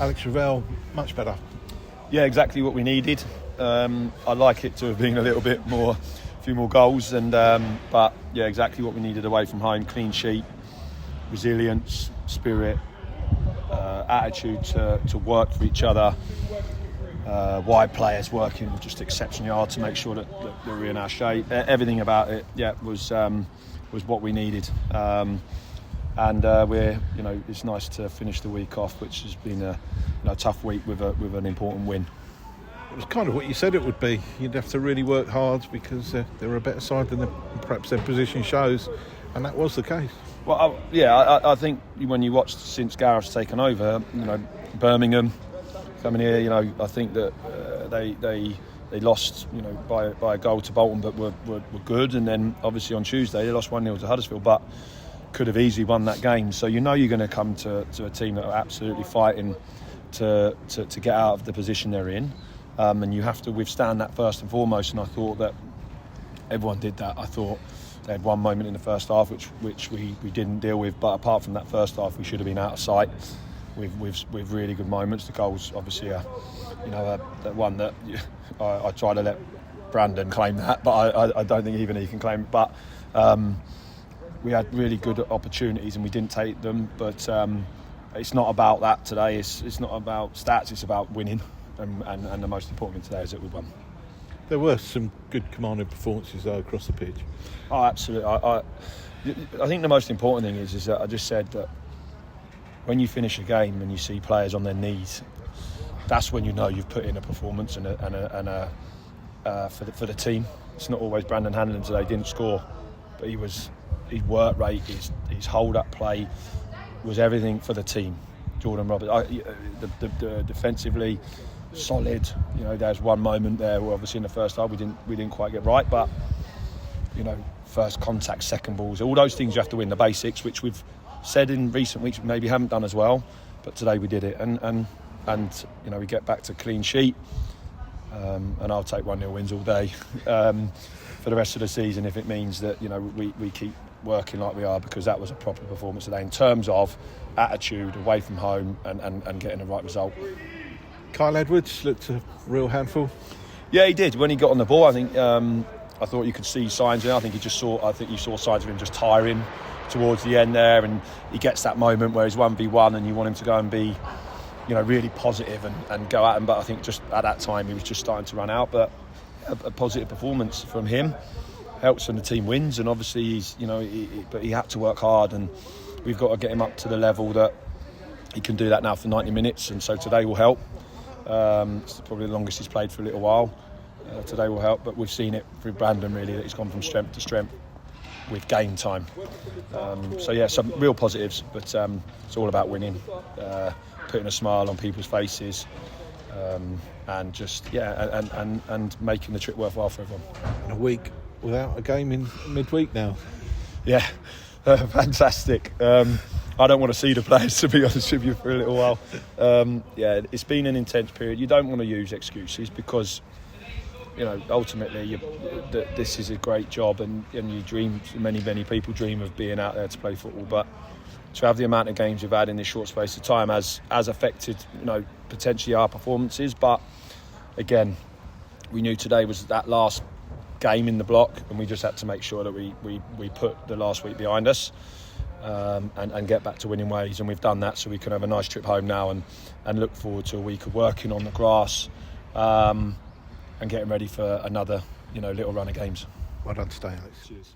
Alex Revell, much better. Yeah, exactly what we needed. I'd like it to have been a little bit more, a few more goals, but yeah, exactly what we needed away from home. Clean sheet, resilience, spirit, attitude to work for each other. Wide players working just exceptionally hard to make sure that we're in our shape. Everything about it, was what we needed. It's nice to finish the week off, which has been a tough week with an important win. It was kind of what you said it would be. You'd have to really work hard because they're a better side than perhaps their position shows, and that was the case. Well, I think when you watched since Gareth's taken over, Birmingham coming here, I think that they lost, by a goal to Bolton, but were good, and then obviously on Tuesday they lost 1-0 to Huddersfield, but could have easily won that game. So you're going to come to a team that are absolutely fighting to get out of the position they're in, and you have to withstand that first and foremost. And I thought that everyone did that. I thought they had one moment in the first half which we didn't deal with, but apart from that first half, we should have been out of sight with really good moments. The goals obviously are, that one that I try to let Brandon claim that, but I don't think even he can claim it. But we had really good opportunities and we didn't take them. But it's not about that today. It's not about stats. It's about winning, and the most important thing today is that we won. There were some good commanding performances though across the pitch. Oh, absolutely. I think the most important thing is that I just said that when you finish a game and you see players on their knees, that's when you know you've put in a performance for the team. It's not always Brandon Hanlon today didn't score, but his work rate, his hold up play was everything for the team. Jordan Roberts, defensively solid. There's one moment there where obviously in the first half we didn't quite get right, but first contact, second balls, all those things you have to win, the basics, which we've said in recent weeks we maybe haven't done as well, but today we did it, and we get back to clean sheet, and I'll take 1-0 wins all day for the rest of the season if it means that we keep working like we are, because that was a proper performance today in terms of attitude away from home and getting the right result. Kyle Edwards looked a real handful. Yeah, he did. When he got on the ball, I think I thought you could see signs. I think you saw signs of him just tiring towards the end there, and he gets that moment where he's 1v1 and you want him to go and be really positive and go at him, but I think just at that time he was just starting to run out. But a positive performance from him helps when the team wins, and obviously he's but he had to work hard, and we've got to get him up to the level that he can do that now for 90 minutes, and so today will help. It's probably the longest he's played for a little while. Today will help, but we've seen it through Brandon really that he's gone from strength to strength with game time. Some real positives, but it's all about winning, putting a smile on people's faces, and just and making the trip worthwhile for everyone. And a week without a game in midweek now. Yeah, fantastic. I don't want to see the players, to be honest with you, for a little while. It's been an intense period. You don't want to use excuses because ultimately this is a great job, and you dream, many people dream of being out there to play football, but to have the amount of games we've had in this short space of time has affected potentially our performances. But again, we knew today was that last game in the block, and we just had to make sure that we put the last week behind us, and get back to winning ways, and we've done that, so we can have a nice trip home now and look forward to a week of working on the grass, and getting ready for another little run of games. Well done today, Alex. Cheers.